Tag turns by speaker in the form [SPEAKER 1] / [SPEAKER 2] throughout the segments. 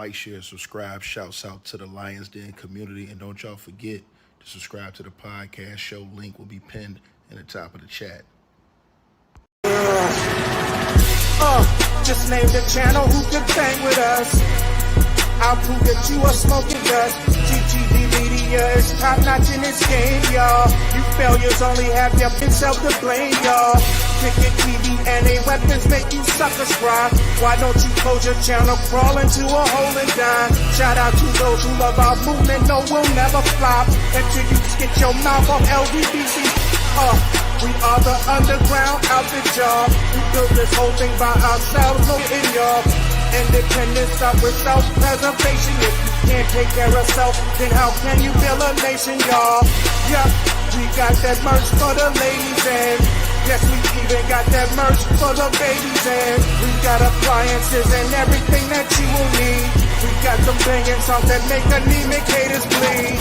[SPEAKER 1] Like, share, subscribe. Shouts out to the Lions Den community. And don't y'all forget to subscribe to the podcast show. Link will be pinned in the top of the chat.
[SPEAKER 2] Just name the channel who can bang with us. I'll prove that you are smoking dust. GGD Media is top notch in this game, y'all. You failures only have your self to blame, y'all. Cricket TV and a weapons make you suckers cry. Why don't you close your channel, crawl into a hole and die? Shout out to those who love our movement, no, we'll never flop until you get your mouth off LGBT. We are the underground outfit, y'all. We built this whole thing by ourselves, no in y'all. Independence start with self-preservation. If you can't take care of self, then how can you build a nation, y'all? Yup, we got that merch for the ladies and yes, we even got that merch for the babies and we got appliances and everything that you will need. We got some banging songs that make anemic haters bleed.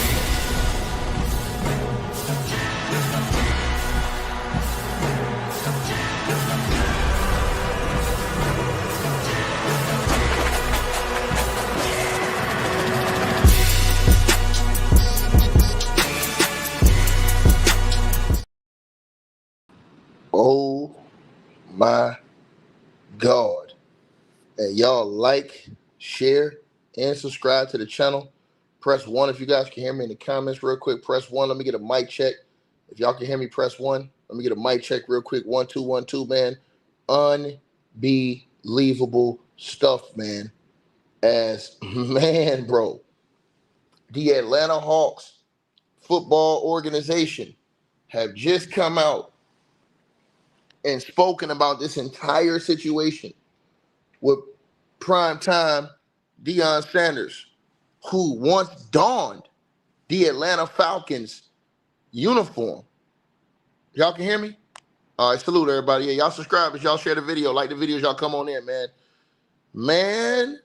[SPEAKER 1] Oh my God. And y'all like, share, and subscribe to the channel. Press 1 if you guys can hear me in the comments real quick. Press 1. Let me get a mic check. If y'all can hear me, press 1. Let me get a mic check real quick. 1, 2, 1, 2, man. Unbelievable stuff, man. Man, bro. The Atlanta Hawks football organization have just come out and spoken about this entire situation with primetime Deion Sanders, who once donned the Atlanta Falcons uniform. Y'all can hear me? All right, salute everybody. Yeah, y'all subscribe as y'all share the video. Like the videos, y'all come on in, man. Man,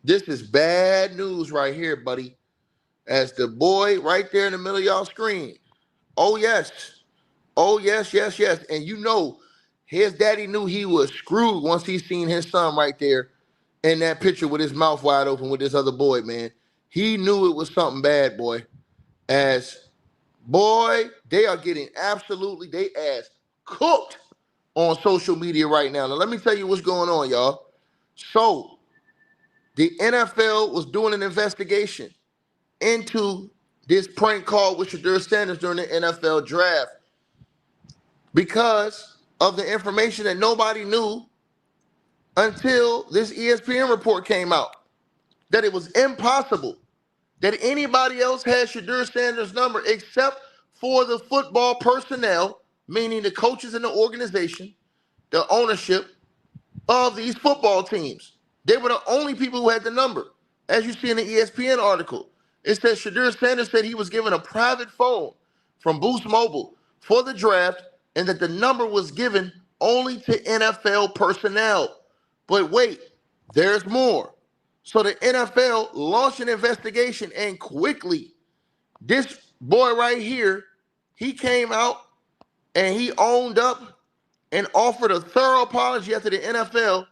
[SPEAKER 1] this is bad news right here, buddy. As the boy right there in the middle of y'all screen. Oh, yes. Oh, yes, yes, yes. And you know, his daddy knew he was screwed once he seen his son right there in that picture with his mouth wide open with this other boy, man. He knew it was something bad, boy. Boy, they are getting absolutely, they ass cooked on social media right now. Now, let me tell you what's going on, y'all. So, the NFL was doing an investigation into this prank call with Sheduer Sanders during the NFL draft, because of the information that nobody knew until this ESPN report came out, that it was impossible that anybody else had Sheduer Sanders' number except for the football personnel, meaning the coaches in the organization, the ownership of these football teams. They were the only people who had the number. As you see in the ESPN article, it says Sheduer Sanders said he was given a private phone from Boost Mobile for the draft, and that the number was given only to NFL personnel. But wait, there's more. So the NFL launched an investigation, and quickly, this boy right here, he came out and he owned up and offered a thorough apology after the NFL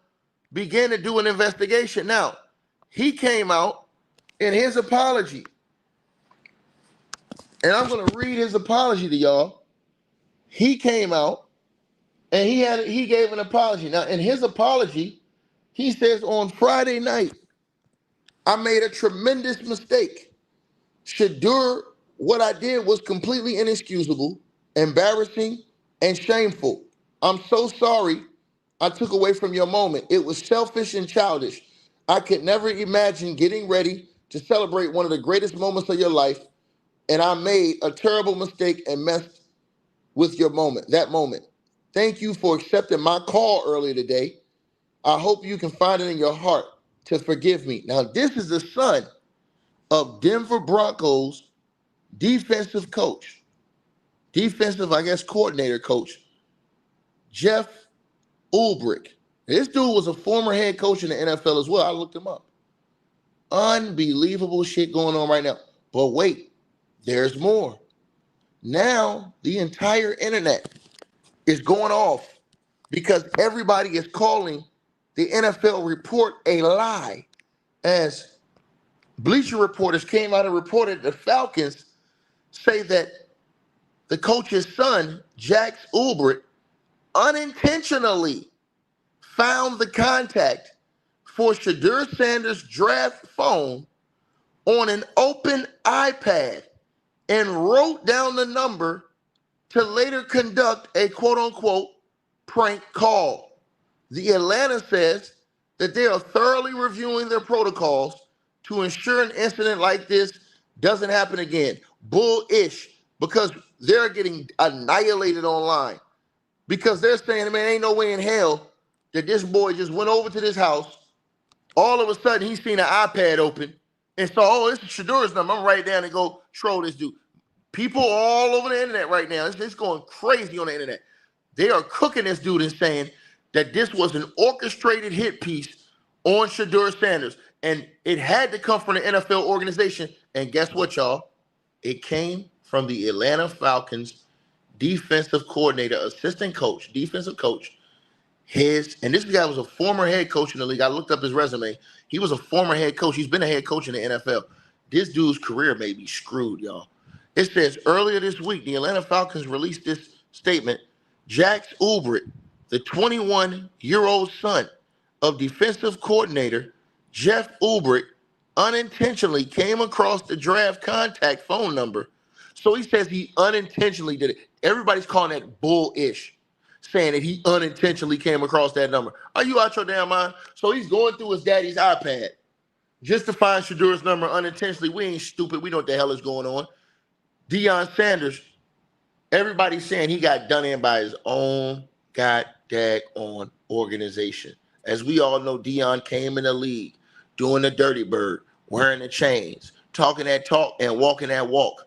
[SPEAKER 1] began to do an investigation. Now, he came out in his apology, and I'm going to read his apology to y'all. He came out and he gave an apology. Now, in his apology, he says, on Friday night, I made a tremendous mistake. Sheduer, what I did was completely inexcusable, embarrassing, and shameful. I'm so sorry I took away from your moment. It was selfish and childish. I could never imagine getting ready to celebrate one of the greatest moments of your life, and I made a terrible mistake and messed with your moment, that moment. Thank you for accepting my call earlier today. I hope you can find it in your heart to forgive me. Now, this is the son of Denver Broncos defensive coach, coordinator coach, Jeff Ulbrich. This dude was a former head coach in the NFL as well. I looked him up. Unbelievable shit going on right now. But wait, there's more. Now, the entire internet is going off because everybody is calling the NFL report a lie. as Bleacher Reporters came out and reported the Falcons say that the coach's son, Jax Ulbrich, unintentionally found the contact for Sheduer Sanders' draft phone on an open iPad and wrote down the number to later conduct a quote-unquote prank call. The Atlanta says that they are thoroughly reviewing their protocols to ensure an incident like this doesn't happen again. Bullish, because they're getting annihilated online. Because they're saying, man, ain't no way in hell that this boy just went over to this house. All of a sudden, he's seen an iPad open and saw, oh, this is Sheduer's number. I'm gonna write it down and go troll this dude. People all over the internet right now, it's going crazy on the internet. They are cooking this dude and saying that this was an orchestrated hit piece on Sheduer Sanders. And it had to come from the NFL organization. And guess what, y'all? It came from the Atlanta Falcons defensive coordinator, assistant coach, defensive coach. And this guy was a former head coach in the league. I looked up his resume. He was a former head coach. He's been a head coach in the NFL. This dude's career may be screwed, y'all. It says earlier this week, the Atlanta Falcons released this statement. Jax Ulbrich, the 21-year-old son of defensive coordinator Jeff Ulbrich, unintentionally came across the draft contact phone number. So he says he unintentionally did it. Everybody's calling that bullish, saying that he unintentionally came across that number. Are you out your damn mind? So he's going through his daddy's iPad just to find Sheduer's number unintentionally. We ain't stupid. We know what the hell is going on. Deion Sanders, everybody's saying he got done in by his own on organization. As we all know, Deion came in the league doing the dirty bird, wearing the chains, talking that talk and walking that walk.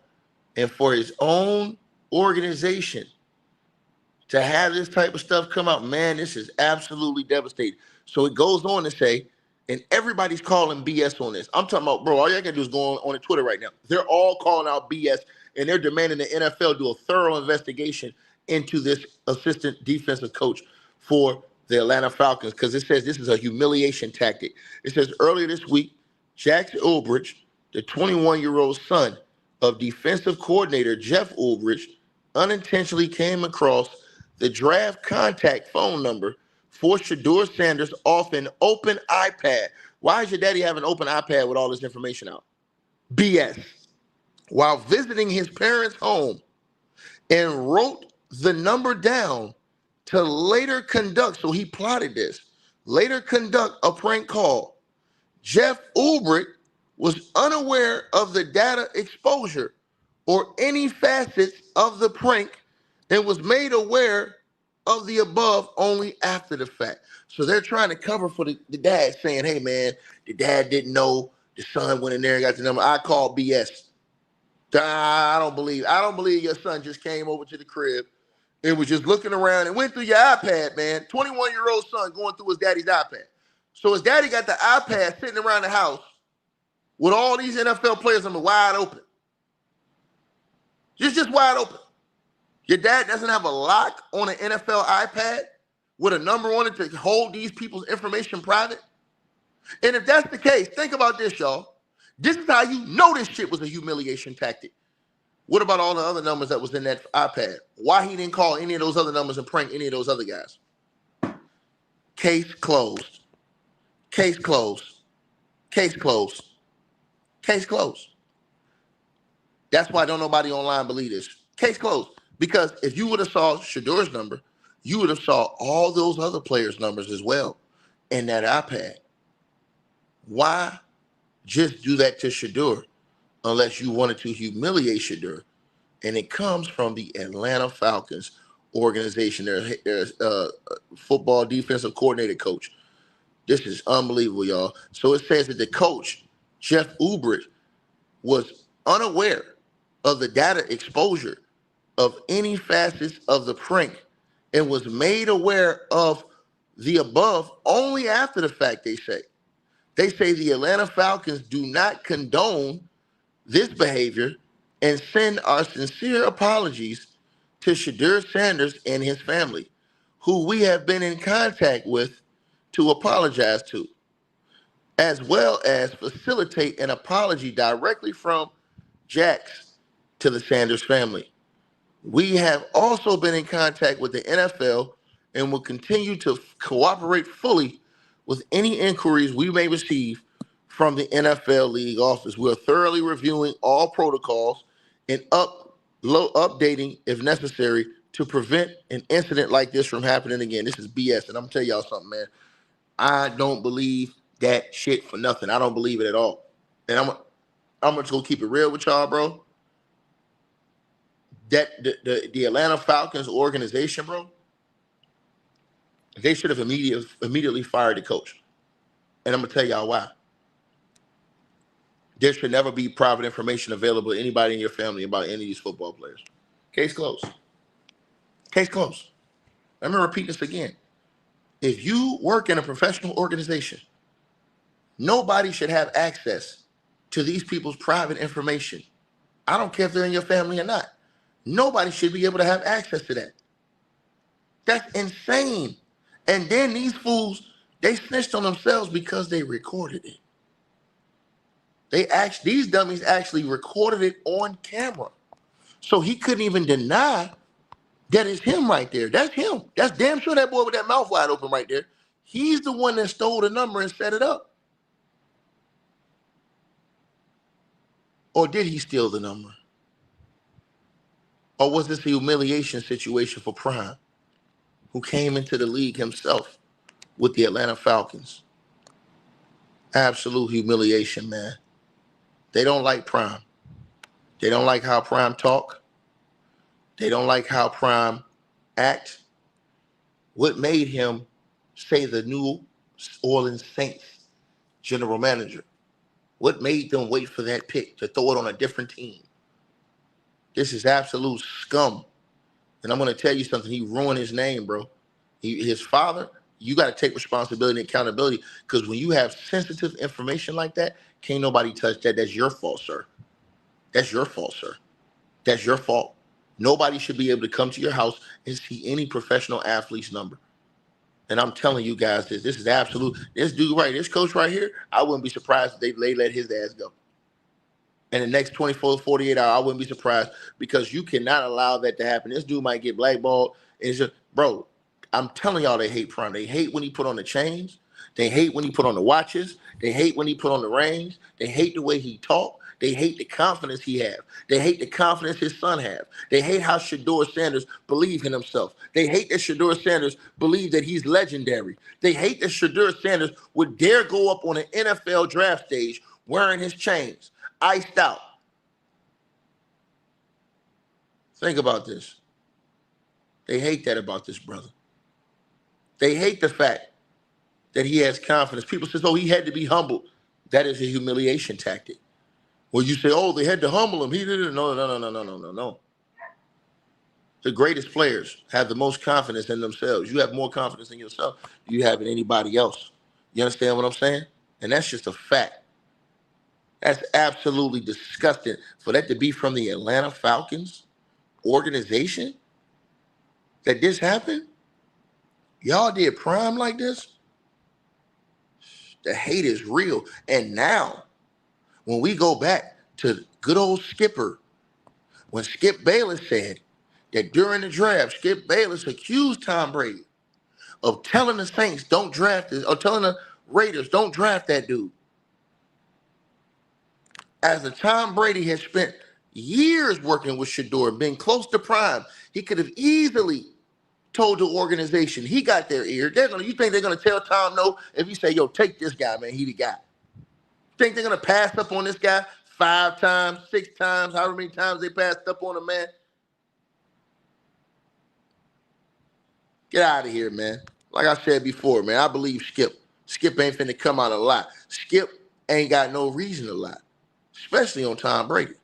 [SPEAKER 1] And for his own organization to have this type of stuff come out, man, this is absolutely devastating. So it goes on to say, and everybody's calling BS on this. I'm talking about, bro, all y'all can do is go on Twitter right now. They're all calling out BS, and they're demanding the NFL do a thorough investigation into this assistant defensive coach for the Atlanta Falcons, because it says this is a humiliation tactic. It says earlier this week, Jax Ulbrich, the 21-year-old son of defensive coordinator Jeff Ulbrich, unintentionally came across the draft contact phone number for Sheduer Sanders off an open iPad. Why does your daddy have an open iPad with all this information out? BS. While visiting his parents' home, and wrote the number down to later conduct, so he plotted this, later conduct a prank call. Jeff Ulbrich was unaware of the data exposure or any facets of the prank and was made aware of the above only after the fact. So they're trying to cover for the dad, saying, hey, man, the dad didn't know the son went in there and got the number. I call BS. I don't believe your son just came over to the crib and was just looking around and went through your iPad, man. 21-year-old son going through his daddy's iPad. So his daddy got the iPad sitting around the house with all these NFL players on the wide open. Just wide open. Your dad doesn't have a lock on an NFL iPad with a number on it to hold these people's information private? And if that's the case, think about this, y'all. This is how you know this shit was a humiliation tactic. What about all the other numbers that was in that iPad? Why he didn't call any of those other numbers and prank any of those other guys? Case closed. Case closed. Case closed. Case closed. That's why don't nobody online believe this. Case closed. Because if you would have saw Sheduer's number, you would have saw all those other players' numbers as well in that iPad. Why just do that to Sheduer unless you wanted to humiliate Sheduer? And it comes from the Atlanta Falcons organization, their football defensive coordinator coach. This is unbelievable, y'all. So it says that the coach, Jeff Ulbrich, was unaware of the data exposure of any facets of the prank and was made aware of the above only after the fact, they say. They say the Atlanta Falcons do not condone this behavior and send our sincere apologies to Sheduer Sanders and his family, who we have been in contact with to apologize to. as well as facilitate an apology directly from Jax to the Sanders family. We have also been in contact with the NFL and will continue to cooperate fully with any inquiries we may receive from the NFL league office. We are thoroughly reviewing all protocols and updating if necessary to prevent an incident like this from happening again. This is BS, and I'm gonna tell y'all something, man. I don't believe that shit for nothing. I don't believe it at all. And I'm just gonna keep it real with y'all, bro. That the Atlanta Falcons organization, bro, they should have immediately fired the coach. And I'm gonna tell y'all why. There should never be private information available to anybody in your family about any of these football players. Case closed. Case closed. Let me repeat this again. If you work in a professional organization, nobody should have access to these people's private information. I don't care if they're in your family or not. Nobody should be able to have access to that. That's insane. And then these fools, they snitched on themselves because they recorded it. These dummies actually recorded it on camera. So he couldn't even deny that it's him right there. That's him. That's damn sure that boy with that mouth wide open right there. He's the one that stole the number and set it up. Or did he steal the number? Or was this a humiliation situation for Prime, who came into the league himself with the Atlanta Falcons? Absolute humiliation, man. They don't like Prime. They don't like how Prime talk. They don't like how Prime act. What made him say the New Orleans Saints general manager? What made them wait for that pick to throw it on a different team? This is absolute scum. And I'm going to tell you something. He ruined his name, bro. His father, you got to take responsibility and accountability, because when you have sensitive information like that, can't nobody touch that. That's your fault, sir. That's your fault, sir. That's your fault. Nobody should be able to come to your house and see any professional athlete's number. And I'm telling you guys this is absolute. This dude right, this coach right here, I wouldn't be surprised if they let his ass go. In the next 24 to 48 hours, I wouldn't be surprised, because you cannot allow that to happen. This dude might get blackballed. It's just, bro, I'm telling y'all, they hate Prime. They hate when he put on the chains. They hate when he put on the watches. They hate when he put on the rings. They hate the way he talk. They hate the confidence he have. They hate the confidence his son have. They hate how Sheduer Sanders believe in himself. They hate that Sheduer Sanders believe that he's legendary. They hate that Sheduer Sanders would dare go up on an NFL draft stage wearing his chains, iced out. Think about this. They hate that about this brother. They hate the fact that he has confidence. People say, oh, he had to be humble. That is a humiliation tactic. Well, you say, oh, they had to humble him. He didn't. No. The greatest players have the most confidence in themselves. You have more confidence in yourself than you have in anybody else. You understand what I'm saying? And that's just a fact. That's absolutely disgusting for that to be from the Atlanta Falcons organization, that this happened. Y'all did Prime like this. The hate is real. And now, when we go back to good old Skipper, when Skip Bayless said that during the draft, Skip Bayless accused Tom Brady of telling the Saints don't draft this, or telling the Raiders don't draft that dude. As the Tom Brady has spent years working with Sheduer, being close to Prime, he could have easily told the organization, he got their ear. You think they're going to tell Tom no if you say, yo, take this guy, man, he the guy? Think they're going to pass up on this guy 5 times, 6 times, however many times they passed up on him, man? Get out of here, man. Like I said before, man, I believe Skip. Skip ain't finna come out a lie. Skip ain't got no reason to lie, especially on Tom Brady.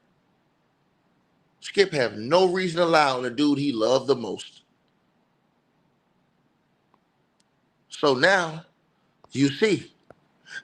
[SPEAKER 1] Skip have no reason to lie on the dude he loved the most. So now, you see.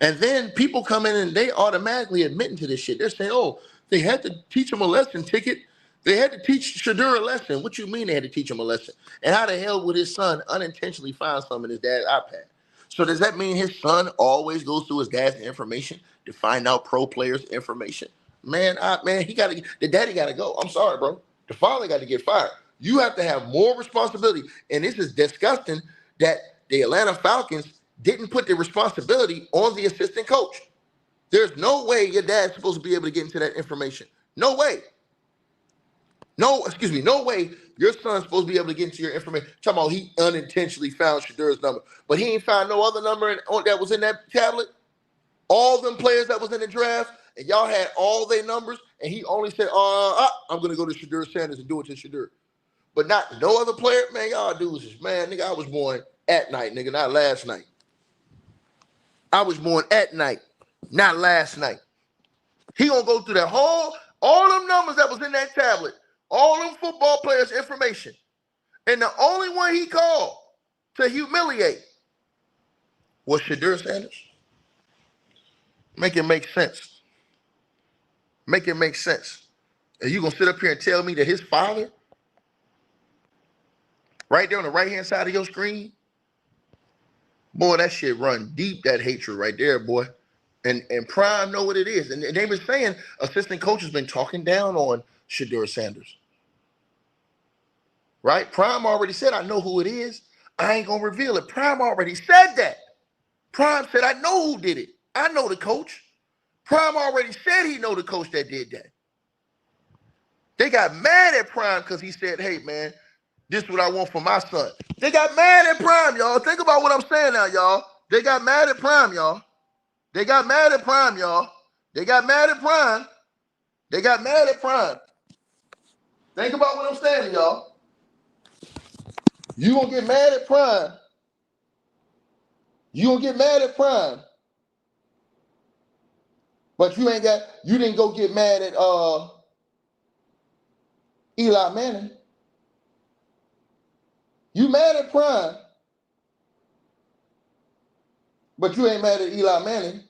[SPEAKER 1] And then people come in and they automatically admitting to this shit. They're saying, oh, they had to teach him a lesson ticket. They had to teach Sheduer a lesson. What you mean they had to teach him a lesson? And how the hell would his son unintentionally find something in his dad's iPad? So does that mean his son always goes through his dad's information to find out pro players' information? Man, the daddy gotta go. I'm sorry, bro. The father got to get fired. You have to have more responsibility. And this is disgusting that the Atlanta Falcons didn't put the responsibility on the assistant coach. There's no way your dad's supposed to be able to get into that information. No way. No way your son's supposed to be able to get into your information. Talking about he unintentionally found Sheduer's number, but he ain't found no other number that was in that tablet. All them players that was in the draft, and y'all had all their numbers, and he only said, I'm going to go to Sheduer Sanders and do it to Sheduer. But not no other player. Man, y'all dudes is, man, nigga, I was born at night, nigga, not last night. I was born at night, not last night. He going to go through that all them numbers that was in that tablet, all them football players' information. And the only one he called to humiliate was Sheduer Sanders. Make it make sense. Make it make sense. And you going to sit up here and tell me that his father, right there on the right-hand side of your screen, boy, that shit run deep, that hatred right there, boy. And Prime know what it is. And they been saying assistant coach has been talking down on Sheduer Sanders. Right? Prime already said, I know who it is. I ain't going to reveal it. Prime already said that. Prime said, I know who did it. I know the coach. Prime already said he know the coach that did that. They got mad at Prime because he said, hey, man, this is what I want for my son. They got mad at Prime, y'all. Think about what I'm saying now, y'all. They got mad at Prime, y'all. They got mad at Prime, y'all. They got mad at Prime. They got mad at Prime. Think about what I'm saying, y'all. You gonna get mad at Prime. You gonna get mad at Prime. But you didn't go get mad at Eli Manning. You mad at Prime. But you ain't mad at Eli Manning.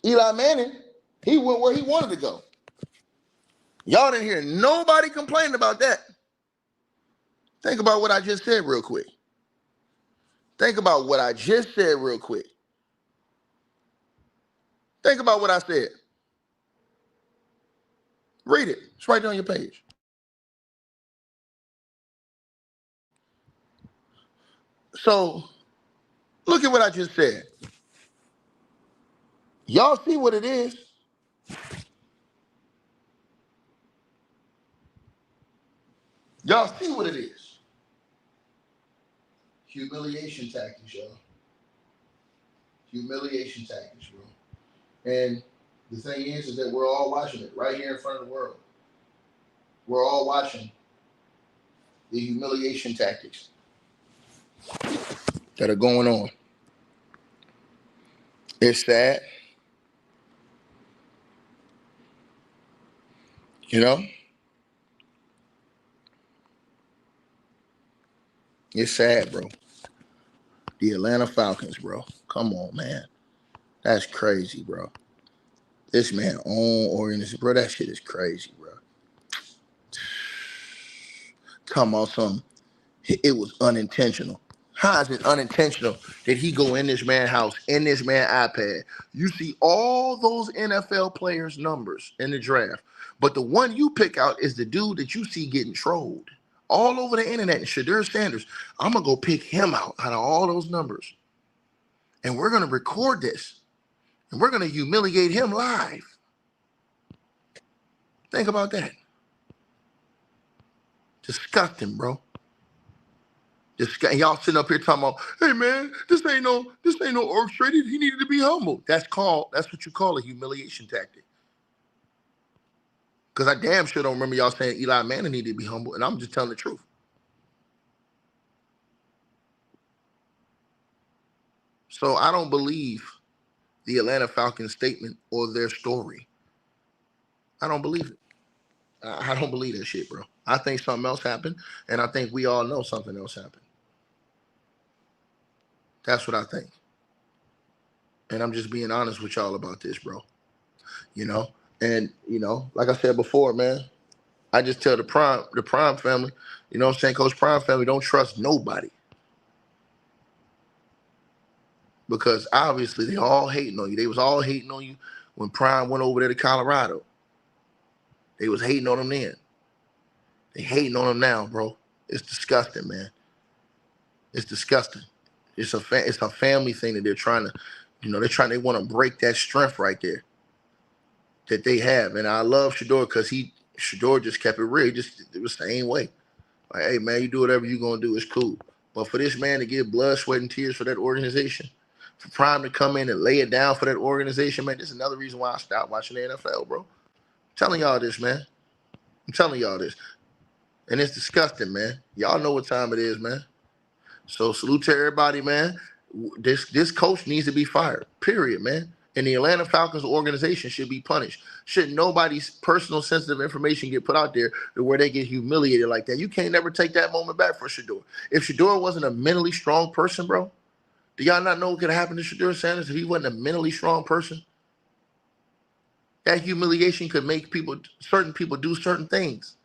[SPEAKER 1] Eli Manning, he went where he wanted to go. Y'all didn't hear nobody complain about that. Think about what I just said real quick. Think about what I just said real quick. Think about what I said. Read it. It's right there on your page. So, look at what I just said. Y'all see what it is? Y'all see what it is? Humiliation tactics, y'all. Humiliation tactics, bro. And the thing is that we're all watching it right here in front of the world. We're all watching the humiliation tactics that are going on. It's sad. You know? It's sad, bro. The Atlanta Falcons, bro. Come on, man. That's crazy, bro. This man own organization, bro. That shit is crazy, bro. Talking about something. It was unintentional. How is it unintentional that he go in this man's house, in this man's iPad? You see all those NFL players' numbers in the draft, but the one you pick out is the dude that you see getting trolled all over the internet, Sheduer Sanders. I'm going to go pick him out of all those numbers. And we're going to record this. And we're going to humiliate him live. Think about that. Disgusting, bro. Y'all sitting up here talking about, hey man, this ain't no orchestrated. He needed to be humble. That's what you call a humiliation tactic. Because I damn sure don't remember y'all saying Eli Manning needed to be humble, and I'm just telling the truth. So I don't believe the Atlanta Falcons statement or their story. I don't believe it. I don't believe that shit, bro. I think something else happened, and I think we all know something else happened. That's what I think. And I'm just being honest with y'all about this, bro. You know? And, you know, like I said before, man, I just tell the Prime family, you know what I'm saying, Coach Prime family, don't trust nobody. because obviously they all hating on you. They was all hating on you when Prime went over there to Colorado. They was hating on him then. They hating on him now, bro. It's disgusting, man. It's disgusting. It's a family thing that they're trying to, they want to break that strength right there that they have. And I love Sheduer because Sheduer just kept it real. It was the same way. Like, hey man, you do whatever you're gonna do, it's cool. But for this man to give blood, sweat, and tears for that organization, for Prime to come in and lay it down for that organization, man, this is another reason why I stopped watching the NFL, bro. I'm telling y'all this, man. I'm telling y'all this. And it's disgusting, man. Y'all know what time it is, man. So salute to everybody, man. This coach needs to be fired, period, man. And the Atlanta Falcons organization should be punished. Should nobody's personal sensitive information get put out there to where they get humiliated like that? You can't never take that moment back for Sheduer. If Sheduer wasn't a mentally strong person, bro, do y'all not know what could happen to Sheduer Sanders if he wasn't a mentally strong person? That humiliation could make certain people do certain things.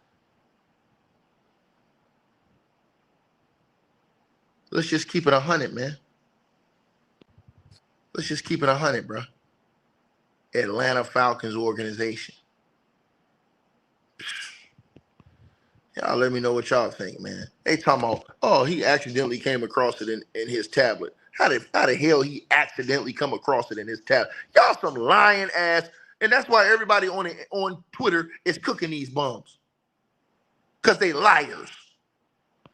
[SPEAKER 1] Let's just keep it 100, man. Let's just keep it 100, bro. Atlanta Falcons organization. Y'all let me know what y'all think, man. They talking about, oh, he accidentally came across it in his tablet. How the hell he accidentally come across it in his tablet? Y'all some lying ass, and that's why everybody on Twitter is cooking these bums. Because they liars.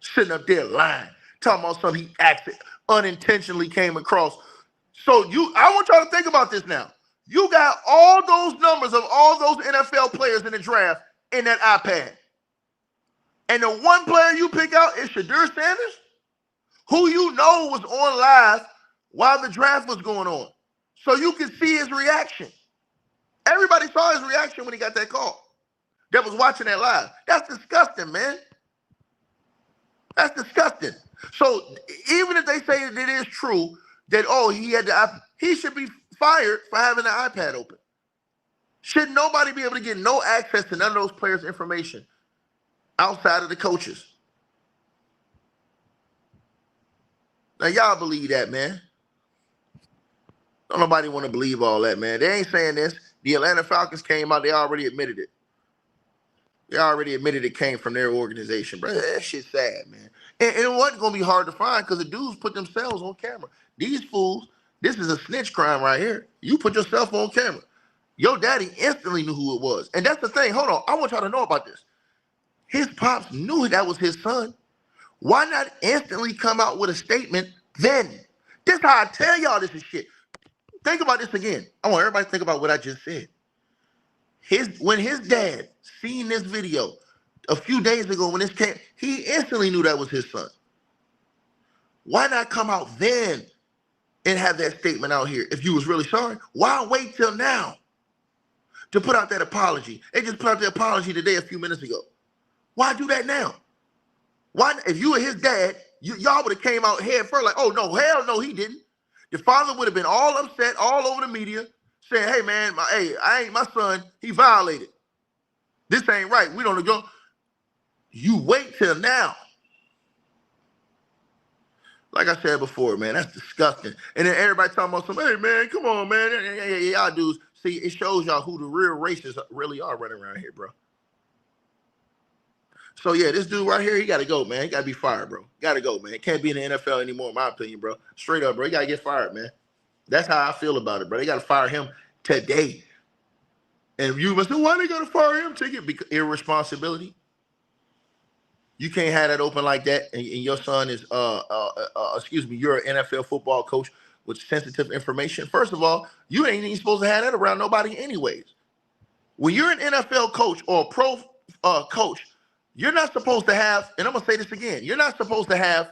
[SPEAKER 1] Sitting up there lying. Talking about something he unintentionally came across. So I want y'all to think about this now. You got all those numbers of all those NFL players in the draft in that iPad. And the one player you pick out is Sheduer Sanders, who you know was on live while the draft was going on. So you can see his reaction. Everybody saw his reaction when he got that call. That was watching that live. That's disgusting, man. That's disgusting. So even if they say that it is true that, oh, he should be fired for having the iPad open. Should nobody be able to get no access to none of those players' information outside of the coaches? Now, y'all believe that, man. Don't nobody want to believe all that, man. They ain't saying this. The Atlanta Falcons came out. They already admitted it. They already admitted it came from their organization, bro. That shit's sad, man. And it wasn't going to be hard to find because the dudes put themselves on camera. These fools, this is a snitch crime right here. You put yourself on camera. Your daddy instantly knew who it was. And that's the thing. Hold on. I want y'all to know about this. His pops knew that was his son. Why not instantly come out with a statement then? This how I tell y'all this is shit. Think about this again. I want everybody to think about what I just said. When his dad seen this video a few days ago when this came, he instantly knew that was his son. Why not come out then and have that statement out here if you was really sorry? Why wait till now to put out that apology? They just put out the apology today a few minutes ago. Why do that now? Why, if you were his dad, y'all would have came out head first like, oh no, hell no, he didn't. The father would have been all upset all over the media saying, hey man, my son, he violated. This ain't right. We don't go. You wait till now. Like I said before, man, that's disgusting. And then everybody talking about some, hey man, come on, man. Y'all dudes. See, it shows y'all who the real racists really are running around here, bro. So yeah, this dude right here, he gotta go, man. He gotta be fired, bro. Gotta go, man. Can't be in the NFL anymore, in my opinion, bro. Straight up, bro. He gotta get fired, man. That's how I feel about it, bro. They gotta fire him today. And you must say, why they gotta fire him? Take it because irresponsibility. You can't have that open like that, and your son is you're an NFL football coach with sensitive information. First of all, you ain't even supposed to have that around nobody anyways. When you're an NFL coach or a pro coach, you're not supposed to have, and I'm going to say this again, you're not supposed to have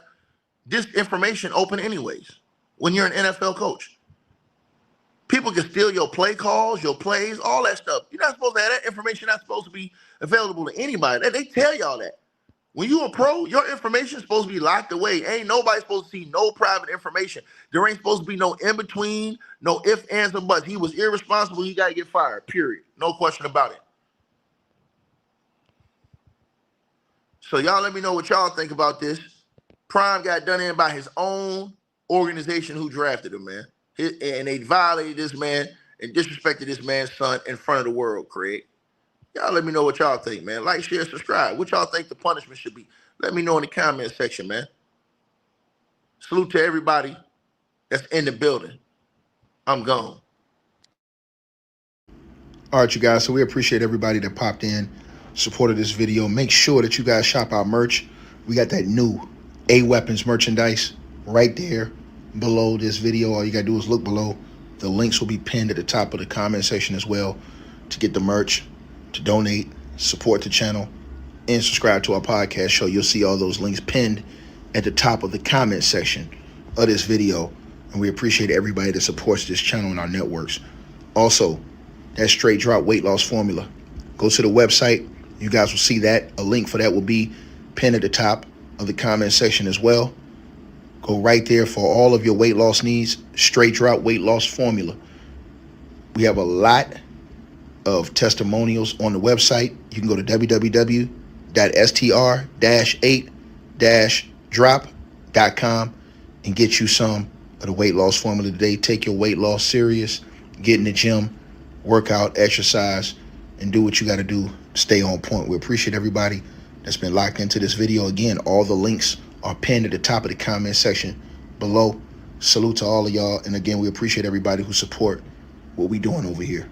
[SPEAKER 1] this information open anyways when you're an NFL coach. People can steal your play calls, your plays, all that stuff. You're not supposed to have that information. Not supposed to be available to anybody. They tell y'all that. When you a pro, your information is supposed to be locked away. Ain't nobody supposed to see no private information. There ain't supposed to be no in-between, no ifs, ands, or buts. He was irresponsible. He got to get fired, period. No question about it. So y'all let me know what y'all think about this. Prime got done in by his own organization who drafted him, man. And they violated this man and disrespected this man's son in front of the world, Craig. Y'all let me know what y'all think, man. Like, share, subscribe. What y'all think the punishment should be? Let me know in the comment section, man. Salute to everybody that's in the building. I'm gone.
[SPEAKER 3] All right, you guys. So we appreciate everybody that popped in, supported this video. Make sure that you guys shop our merch. We got that new A-Weapons merchandise right there below this video. All you got to do is look below. The links will be pinned at the top of the comment section as well to get the merch, to donate, support the channel, and subscribe to our podcast show. You'll see all those links pinned at the top of the comment section of this video. And we appreciate everybody that supports this channel and our networks. Also, that straight drop weight loss formula. Go to the website. You guys will see that. A link for that will be pinned at the top of the comment section as well. Go right there for all of your weight loss needs. Straight drop weight loss formula. We have a lot of testimonials on the website. You can go to www.str-8-drop.com and get you some of the weight loss formula today. Take your weight loss serious. Get in the gym, work out, exercise, and do what you got to do. Stay on point. We appreciate everybody that's been locked into this video. Again, all the links are pinned at the top of the comment section below. Salute to all of y'all. And again, we appreciate everybody who support what we doing over here.